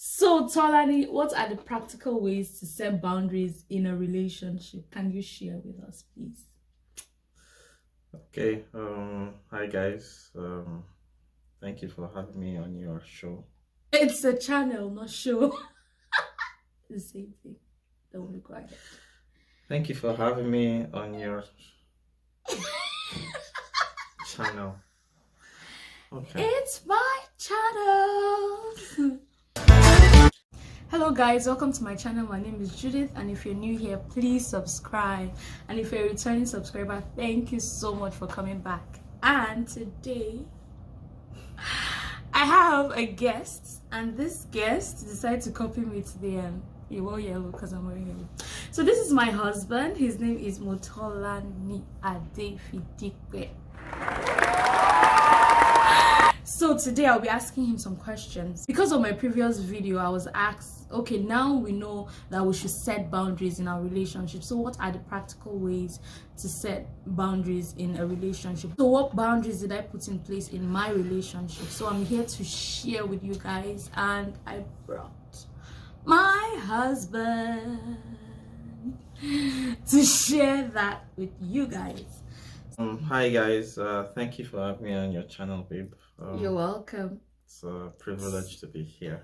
So, Tolani, what are the practical ways to set boundaries in a relationship? Can you share with us, please? Okay, hi guys. Thank you for having me on your show. It's a channel, not show. The same thing. Don't be quiet. Thank you for having me on your channel. Okay. It's my channel. Hello guys, welcome to my channel. My name is Judith, and if you're new here, please subscribe. And if you're a returning subscriber, thank you so much for coming back. And today I have a guest, and this guest decided to copy me to the end. You wore yellow because I'm wearing yellow. So this is my husband. His name is Motolani Adefidipe. So today I'll be asking him some questions. Because of my previous video, I was asked, okay, now we know that we should set boundaries in our relationship. So what are the practical ways to set boundaries in a relationship? So what boundaries did I put in place in my relationship? So I'm here to share with you guys, and I brought my husband to share that with you guys. Hi guys. Thank you for having me on your channel, babe. You're welcome. It's a privilege to be here.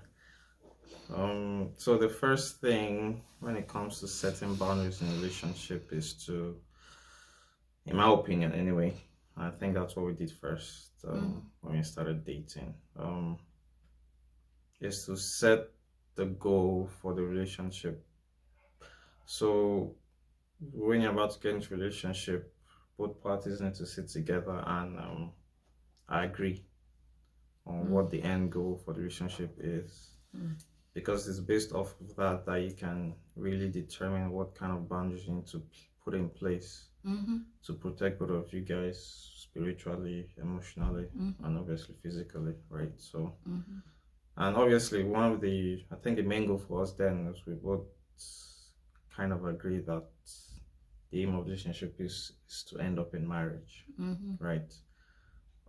So the first thing when it comes to setting boundaries in a relationship is to, in my opinion anyway, I think that's what we did first when we started dating, is to set the goal for the relationship. So when you're about to get into a relationship, both parties need to sit together and agree on what the end goal for the relationship is, because it's based off of that you can really determine what kind of boundaries you need to put in place to protect both of you guys spiritually, emotionally, and obviously physically, right? So and obviously I think the main goal for us then is we both kind of agree that the aim of the relationship is to end up in marriage, right?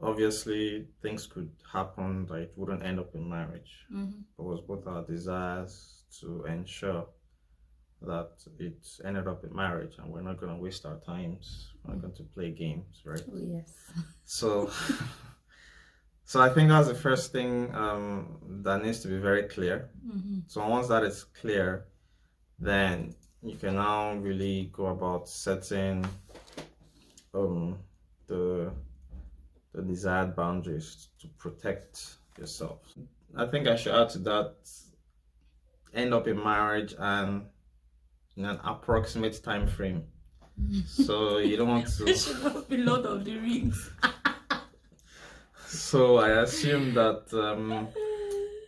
Obviously, things could happen that it wouldn't end up in marriage, but it was both our desires to ensure that it ended up in marriage, and we're not going to waste our times. We're not going to play games, right? Oh, yes. So, so I think that's the first thing that needs to be very clear. So once that is clear, then you can now really go about setting the desired boundaries to protect yourself. I think I should add to that, end up in marriage and in an approximate time frame. So you don't want to. It should not be Lord of the Rings. So I assume that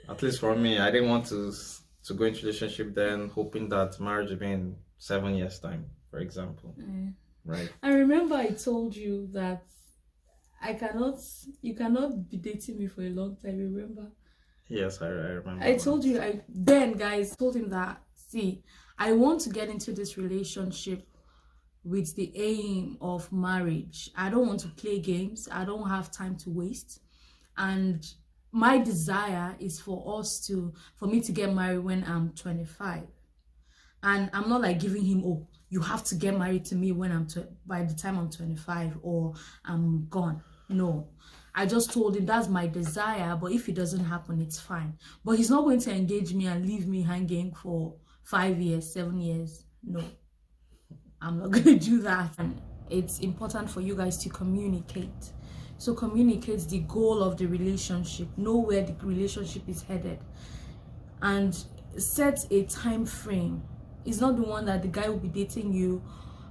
at least for me, I didn't want to go into relationship then hoping that marriage would be in 7 years time, for example. Right. I remember I told you that you cannot be dating me for a long time, remember? Yes, I remember. I told you, guys, told him that, see, I want to get into this relationship with the aim of marriage. I don't want to play games. I don't have time to waste. And my desire is for me to get married when I'm 25. And I'm not like giving him, oh, you have to get married to me when by the time I'm 25 or I'm gone. No, I just told him that's my desire, but if it doesn't happen, it's fine. But he's not going to engage me and leave me hanging for 5 years, 7 years. No, I'm not going to do that. And it's important for you guys to communicate. So communicate the goal of the relationship, know where the relationship is headed, and set a time frame. It's not the one that the guy will be dating you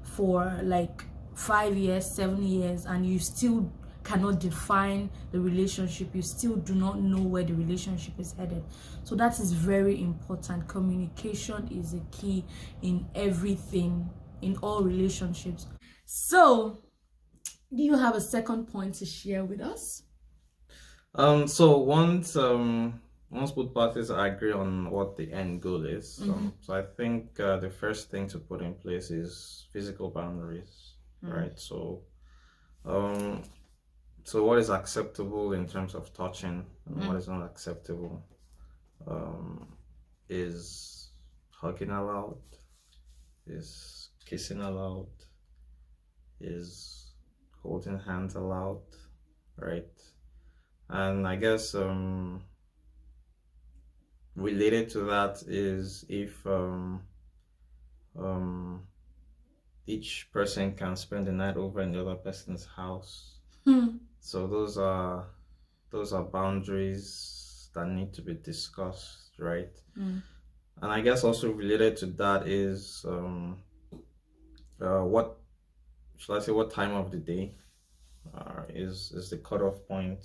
for like 5 years, 7 years, and you still cannot define the relationship. You still do not know where the relationship is headed. So that is very important. Communication is a key in everything, in all relationships. So do you have a second point to share with us? So once both parties agree on what the end goal is, so I think the first thing to put in place is physical boundaries, right? So what is acceptable in terms of touching and what is not acceptable. is hugging allowed? Is kissing allowed? Is holding hands allowed? Right? And I guess related to that is if each person can spend the night over in the other person's house. So those are boundaries that need to be discussed, right? And I guess also related to that is what should I say? What time of the day is the cutoff point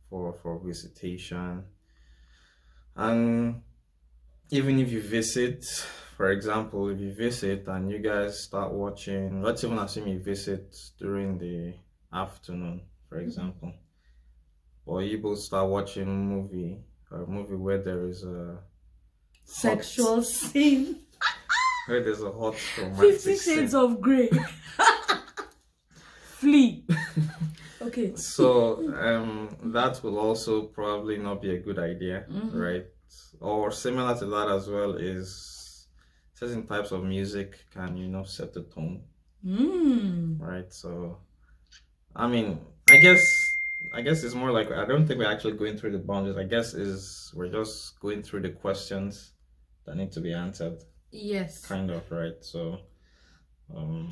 for visitation? And even if you visit, for example, if you visit and you guys start watching, let's even assume you visit during the afternoon, for example, or you both start watching a movie where there is a Sexual scene. where there's a hot romantic 50 Shades scene. of Grey. Flee. Okay. So that will also probably not be a good idea, right? Or similar to that as well is certain types of music can set the tone, right? So I mean, I guess it's more like I don't think we're actually going through the boundaries. I guess we're just going through the questions that need to be answered, Yes. kind of, right? So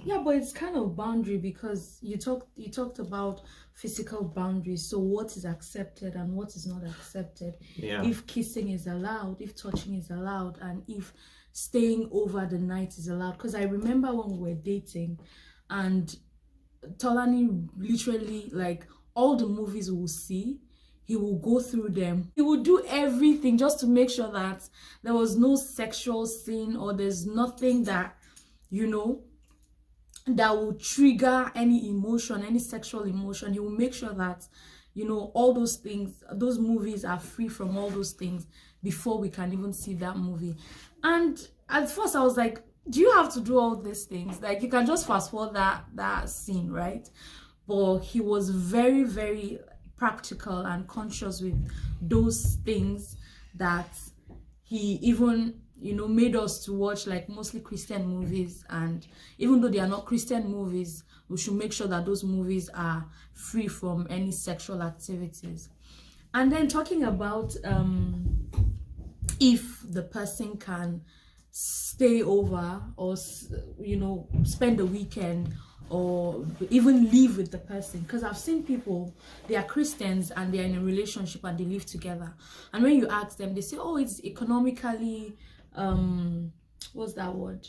yeah, but it's kind of boundary because you talked about physical boundaries. So what is accepted and what is not accepted? yeah, If kissing is allowed, if touching is allowed, and if staying over the night is allowed. Because I remember when we were dating, and Tolani literally, like, all the movies we'll see, he will go through them. He will do everything just to make sure that there was no sexual scene or there's nothing that that will trigger any emotion, any sexual emotion. He will make sure that all those things, those movies are free from all those things before we can even see that movie. And at first I was like, do you have to do all these things? Like, you can just fast forward that scene, right? But he was very, very practical and conscious with those things, that he even made us to watch like mostly Christian movies, and even though they are not Christian movies, we should make sure that those movies are free from any sexual activities. And then talking about if the person can stay over or spend the weekend or even live with the person, because I've seen people, they are Christians and they're in a relationship and they live together, and when you ask them, they say, oh, it's economically what's that word?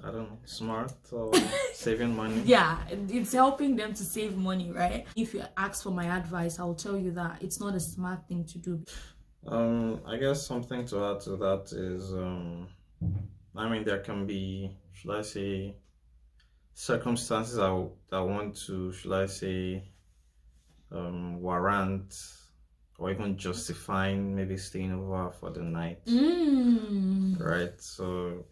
I don't know, smart or saving money. Yeah, it's helping them to save money, right? If you ask for my advice, I'll tell you that it's not a smart thing to do. I guess something to add to that is I mean, there can be, should I say, circumstances that want to, should I say, warrant or even justifying maybe staying over for the night, right? So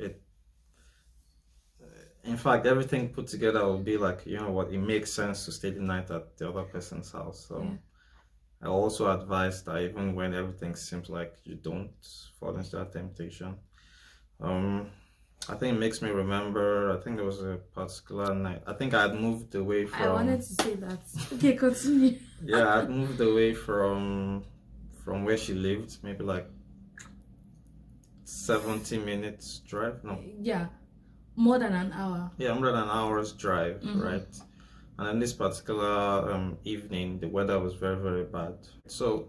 in fact, everything put together will be like, what, it makes sense to stay the night at the other person's house. So yeah. I also advise that even when everything seems like you don't fall into that temptation. I think it makes me remember, I think there was a particular night. I think I had moved away from... I wanted to say that. Okay, continue. Yeah, I'd moved away from where she lived, maybe like 70 minutes drive. No. Yeah, more than an hour. Yeah, more than an hour's drive, right? And then this particular evening, the weather was very, very bad. So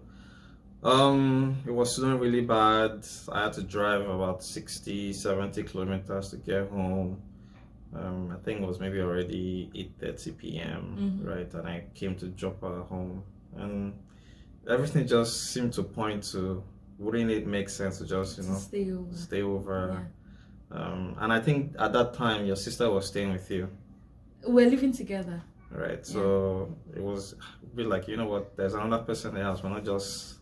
it was snowing really bad. I had to drive about 60-70 kilometers to get home. I think it was maybe already 8:30 p.m. right? And I came to drop her home, and everything just seemed to point to, wouldn't it make sense to just stay over? Yeah. And I think at that time your sister was staying with you. We're living together. Right. So it was a bit like, what? There's another person in the house. We're not just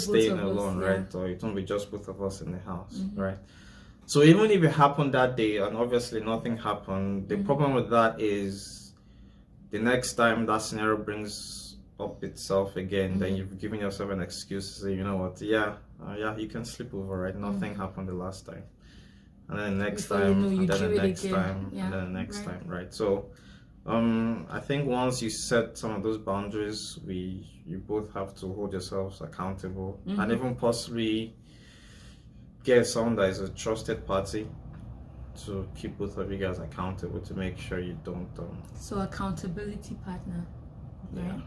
staying alone, right? Or it won't be just both of us in the house, right? So even if it happened that day, and obviously nothing happened, the problem with that is the next time that scenario brings up itself again, then you've given yourself an excuse to say, you know what, yeah, you can sleep over, right? Nothing happened the last time. And then the next Before time, you know, you and then do the it next again. time, Yeah, and then the next right. time, right? So, I think once you set some of those boundaries, you both have to hold yourselves accountable, and even possibly get someone that is a trusted party to keep both of you guys accountable to make sure you don't. So accountability partner. Right? Yeah.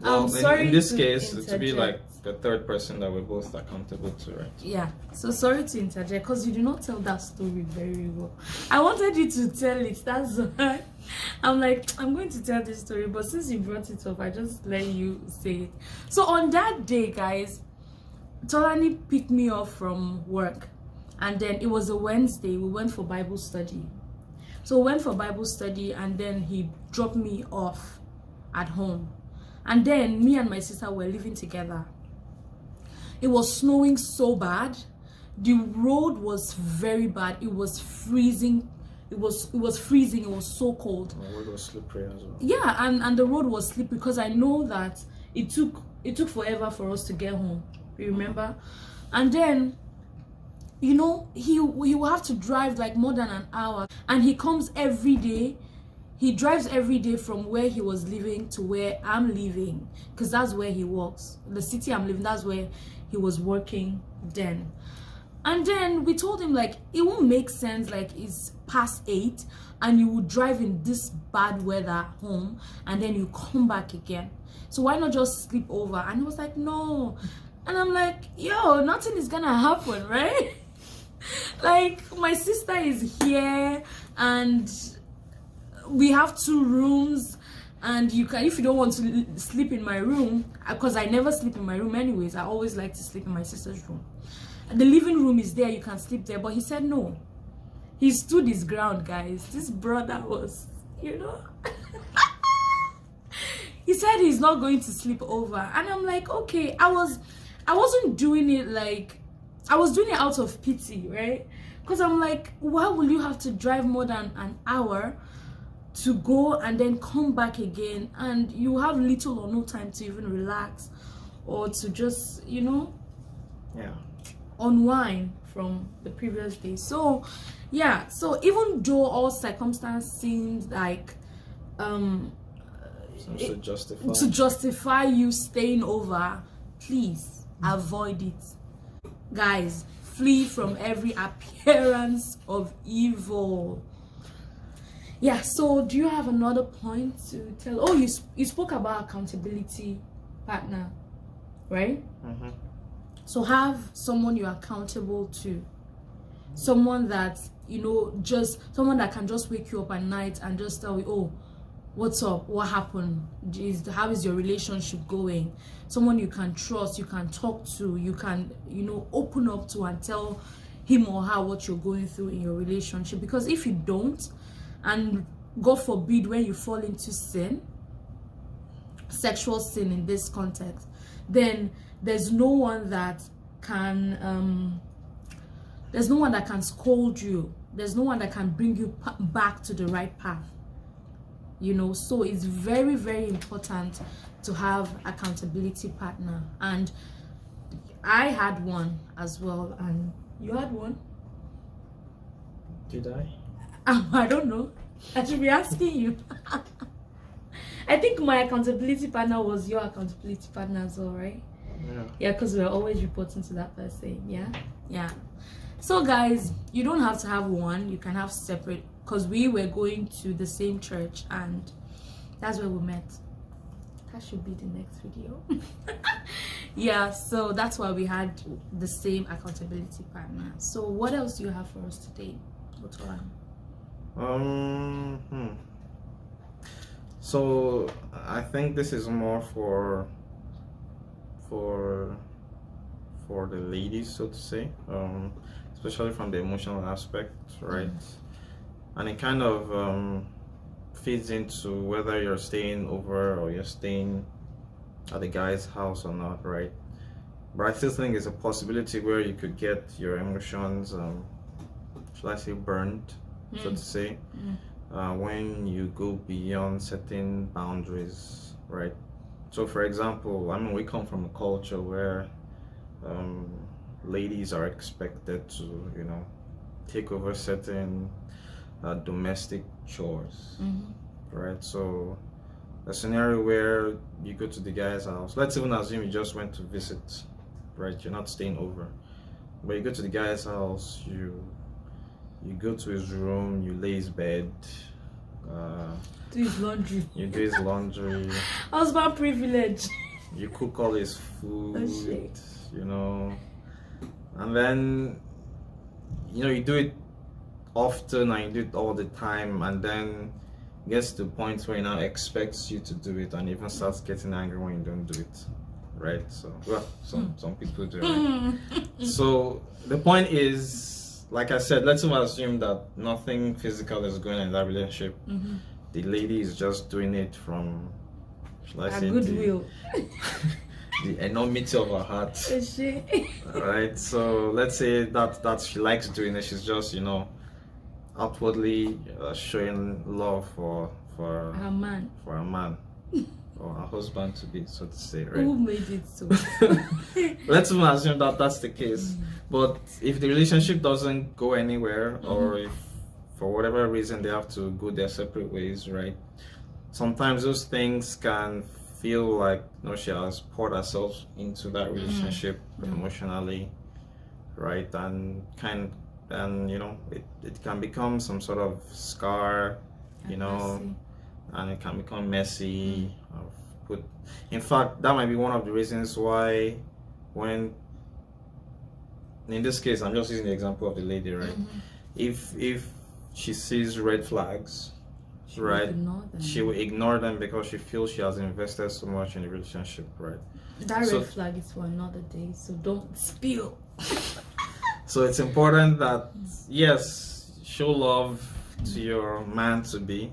Well, sorry in this to case, to be interject. like the third person that we're both accountable to, right? Yeah. So sorry to interject because you do not tell that story very well. I wanted you to tell it. That's why I'm like, I'm going to tell this story, but since you brought it up, I just let you say it. So on that day, guys, Tolani picked me up from work, and then it was a Wednesday. We went for Bible study. So we went for Bible study, and then he dropped me off at home. And then me and my sister were living together. It was snowing so bad. The road was very bad. It was freezing. It was freezing. It was so cold. The road was slippery as well. Yeah, and the road was slippery because I know that it took forever for us to get home. You remember? And then, you know, he will have to drive like more than an hour, and he comes every day. He drives every day from where he was living to where I'm living, because that's where he works. The city I'm living, that's where he was working then. And then we told him, like, it won't make sense, like, it's past 8 and you would drive in this bad weather home and then you come back again. So why not just sleep over? And he was like, no. And I'm like, yo, nothing is gonna happen, right? Like, my sister is here and we have 2 rooms, and you can, if you don't want to sleep in my room, because I never sleep in my room anyways, I always like to sleep in my sister's room. The living room is there, you can sleep there. But he said no. He stood his ground, guys. This brother was, you know. He said he's not going to sleep over, and I'm like, okay. I wasn't doing it like, I was doing it out of pity, right? Because I'm like, why will you have to drive more than an hour to go and then come back again, and you have little or no time to even relax or to just, you know, unwind from the previous day. So yeah, so even though all circumstances seemed like to justify you staying over, please avoid it, guys. Flee from every appearance of evil. Yeah, so do you have another point to tell? Oh, you spoke about accountability partner, right? So have someone you're accountable to, someone that, you know, just someone that can just wake you up at night and just tell you, oh, what's up, what happened, how is your relationship going? Someone you can trust, you can talk to, you can, you know, open up to and tell him or her what you're going through in your relationship. Because if you don't, and God forbid when you fall into sin, sexual sin in this context, then there's no one that can scold you. There's no one that can bring you back to the right path, you know. So it's very, very important to have accountability partner. And I had one as well, and you had one. Did I? I don't know. I should be asking you. I think my accountability partner was your accountability partner as well, right? Yeah, because we're always reporting to that person. Yeah. So guys, you don't have to have one, you can have separate, because we were going to the same church and that's where we met. That should be the next video. Yeah, so that's why we had the same accountability partner. So what else do you have for us today, Otolan? So I think this is more for the ladies, so to say, especially from the emotional aspect, right? And it kind of feeds into whether you're staying over or you're staying at the guy's house or not, right? But I still think it's a possibility where you could get your emotions, should I say, burned, so to say, when you go beyond certain boundaries, right? So, for example, I mean, we come from a culture where ladies are expected to, take over certain domestic chores, right? So, a scenario where you go to the guy's house, let's even assume you just went to visit, right? You're not staying over, but you go to the guy's house, you go to his room, you lay his bed, Do his laundry. you do his laundry, Husband privilege. you cook all his food, shit. and then you do it often and you do it all the time, and then gets to the point where he now expects you to do it and even starts getting angry when you don't do it, right? So, well, some people do, right? So the point is, like I said, let's assume that nothing physical is going on in that relationship. The lady is just doing it from, shall I say, goodwill. the enormity of her heart. Right? So let's say that she likes doing it. She's just, outwardly showing love for A man. a man or a husband to be, so to say, right? Who made it so? Let's even assume that that's the case. But if the relationship doesn't go anywhere, or if for whatever reason they have to go their separate ways, right? Sometimes those things can feel like she has poured herself into that relationship emotionally, right? And it can become some sort of scar, and it can become messy. In fact, that might be one of the reasons why, when, in this case, I'm just using the example of the lady, right? If she sees red flags, right, she will ignore them because she feels she has invested so much in the relationship, right? That red flag is for another day, so don't spill. So it's important that, yes, show love to your man to be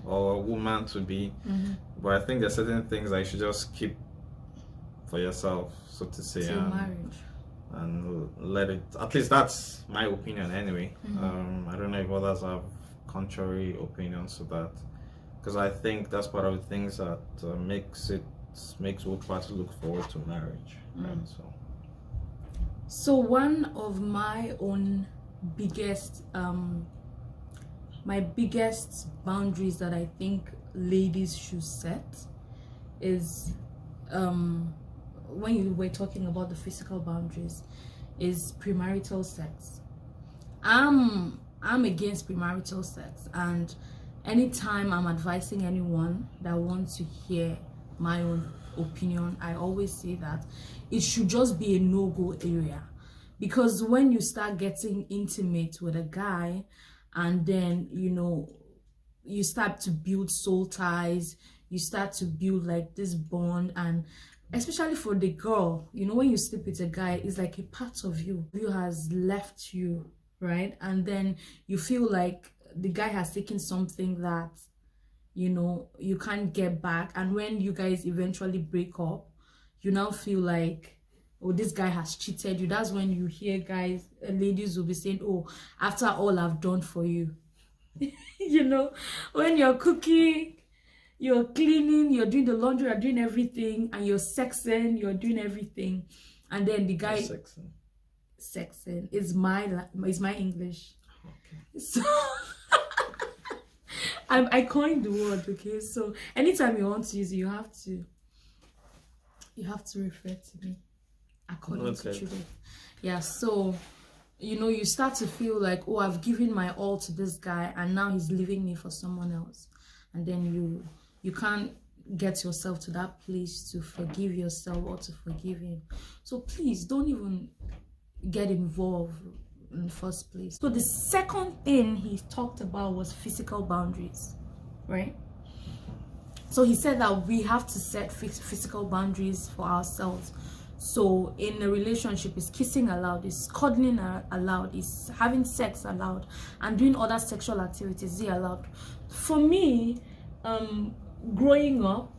or woman to be, but I think there's certain things that you should just keep for yourself, so to say, and let it. At least that's my opinion, anyway. I don't know if others have contrary opinions to that, because I think that's part of the things that makes both parties look forward to marriage, right? So one of my own biggest boundaries that I think ladies should set is, when you were talking about the physical boundaries, is premarital sex. I'm against premarital sex, and anytime I'm advising anyone that wants to hear my own opinion, I always say that it should just be a no-go area, because when you start getting intimate with a guy, and then you start to build soul ties, you start to build like this bond, and especially for the girl, when you sleep with a guy, it's like a part of you has left you, right? And then you feel like the guy has taken something that you can't get back, and when you guys eventually break up, you now feel like, oh, this guy has cheated you. That's when you hear ladies will be saying, oh, after all I've done for you. When you're cooking, you're cleaning, you're doing the laundry, you're doing everything, and you're sexing, you're doing everything, and then the guy sexing is my English. Okay. So I coined the word, okay? So anytime you want to use it, you have to refer to me according to Judith. Yeah, so you start to feel like, oh, I've given my all to this guy and now he's leaving me for someone else, and then you can't get yourself to that place to forgive yourself or to forgive him. So please don't even get involved in the first place. So the second thing he talked about was physical boundaries, right? So he said that we have to set physical boundaries for ourselves. So in a relationship, is kissing allowed, is cuddling allowed, is having sex allowed, and doing other sexual activities allowed. For me, growing up,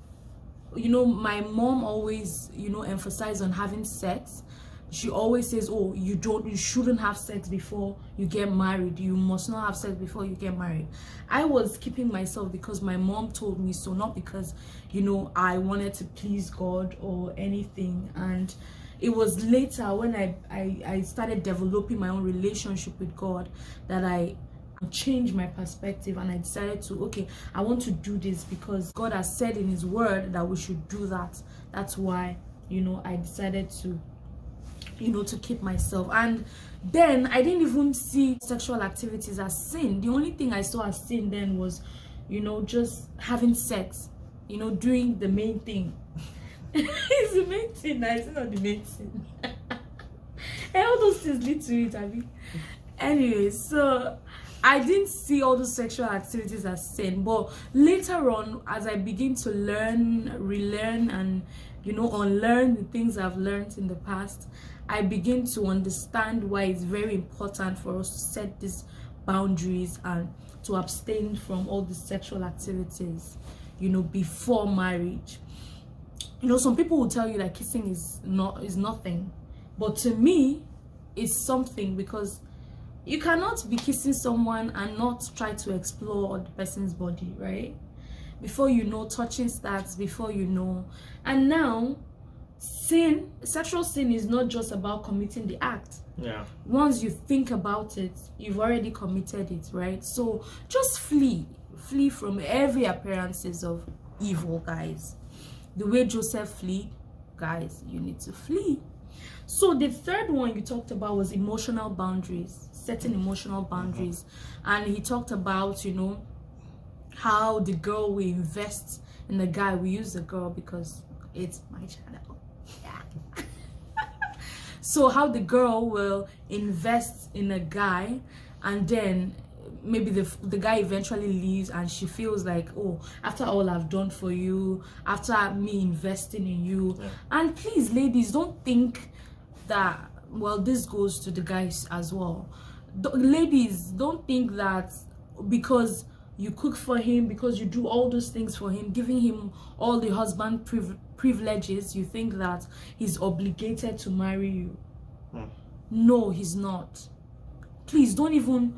my mom always emphasized on having sex, she always says, oh, you shouldn't have sex before you get married, you must not have sex before you get married. I was keeping myself because my mom told me so, not because, you know, I wanted to please God or anything. And it was later when I started developing my own relationship with God that I changed my perspective, and I decided to, okay, I want to do this because God has said in his word that we should do that. That's why, you know, I decided to, you know, to keep myself. And then I didn't even see sexual activities as sin. The only thing I saw as sin then was, you know, just having sex, you know, doing the main thing. It's the main thing, it's not the main thing. And all those things lead to it, I mean. Anyway, so I didn't see all those sexual activities as sin. But later on, as I begin to learn, relearn, and, you know, unlearn the things I've learned in the past, I begin to understand why it's very important for us to set these boundaries and to abstain from all the sexual activities, you know, before marriage. You know, some people will tell you that kissing is nothing, but to me, it's something, because you cannot be kissing someone and not try to explore the person's body, right? Before you know, touching starts, before you know. And now, sexual sin is not just about committing the act. Yeah. Once you think about it, you've already committed it, right? So just flee from every appearances of evil, guys. The way Joseph fled, guys, you need to flee. So the third one you talked about was emotional boundaries, setting emotional boundaries. And he talked about, you know, how the girl will invest in the guy. We use the girl because it's my channel. Yeah. So how the girl will invest in a guy, and then maybe the guy eventually leaves, and she feels like, oh, after all I've done for you, after me investing in you. Yeah. And please, ladies, don't think that, well, this goes to the guys as well. Ladies, don't think that because you cook for him, because you do all those things for him, giving him all the husband privileges, you think that he's obligated to marry you. No, he's not. Please don't even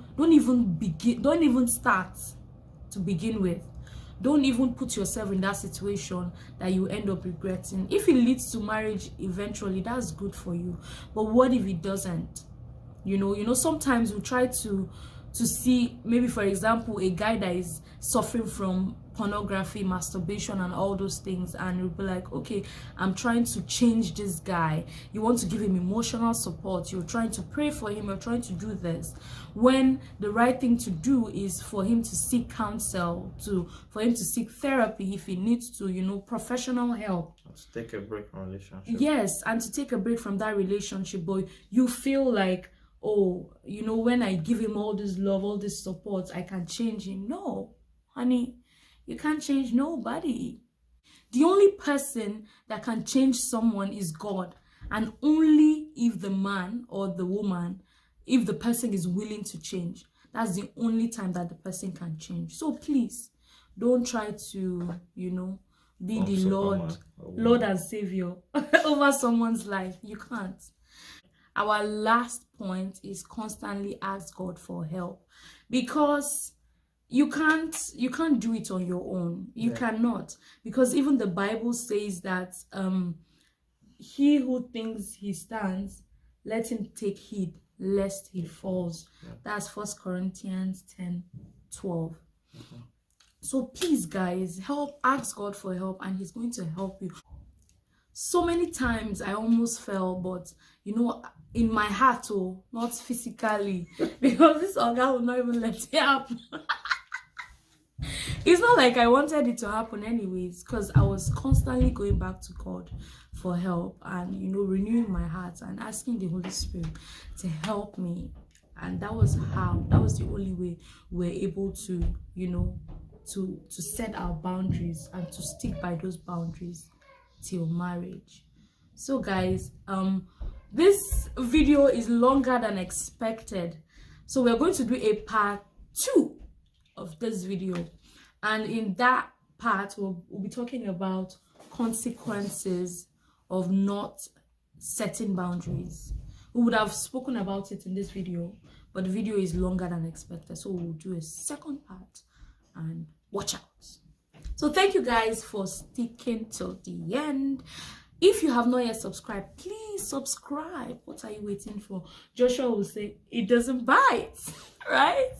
start to begin with. Don't even put yourself in that situation that you end up regretting. If it leads to marriage eventually, that's good for you. But what if it doesn't? You know, sometimes we try to see, maybe for example, a guy that is suffering from pornography, masturbation, and all those things, and you'll be like, okay, I'm trying to change this guy. You want to give him emotional support, you're trying to pray for him, you're trying to do this, when the right thing to do is for him to seek counsel, for him to seek therapy if he needs to, you know, professional help. To take a break from relationship. Yes, and to take a break from that relationship. But you feel like, oh, you know, when I give him all this love, all this support, I can change him. No, honey, you can't change nobody. The only person that can change someone is God. And only if the man or the woman, if the person is willing to change, that's the only time that the person can change. So please, don't try to, you know, be the Lord and Savior over someone's life. You can't. Our last point is constantly ask God for help, because you can't do it on your own. You cannot, because even the Bible says that he who thinks he stands, let him take heed lest he falls. That's 1 Corinthians 10:12. So please, guys, ask God for help, and he's going to help you. So many times I almost fell, but you know, in my heart, oh, not physically, because this organ will not even let it happen. It's not like I wanted it to happen anyways, because I was constantly going back to God for help, and, you know, renewing my heart and asking the Holy Spirit to help me. And that was the only way we're able to, you know, to set our boundaries and to stick by those boundaries till marriage. So guys, this video is longer than expected, so we're going to do a part 2 of this video, and in that part we'll be talking about consequences of not setting boundaries. We would have spoken about it in this video, but the video is longer than expected, so we'll do a second part and watch out. So thank you guys for sticking till the end. If you have not yet subscribed, please subscribe. What are you waiting for? Joshua will say, it doesn't bite, right?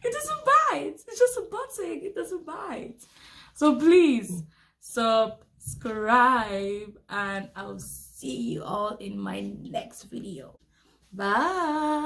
It doesn't bite. It's just a button. It doesn't bite. So please subscribe, and I'll see you all in my next video. Bye.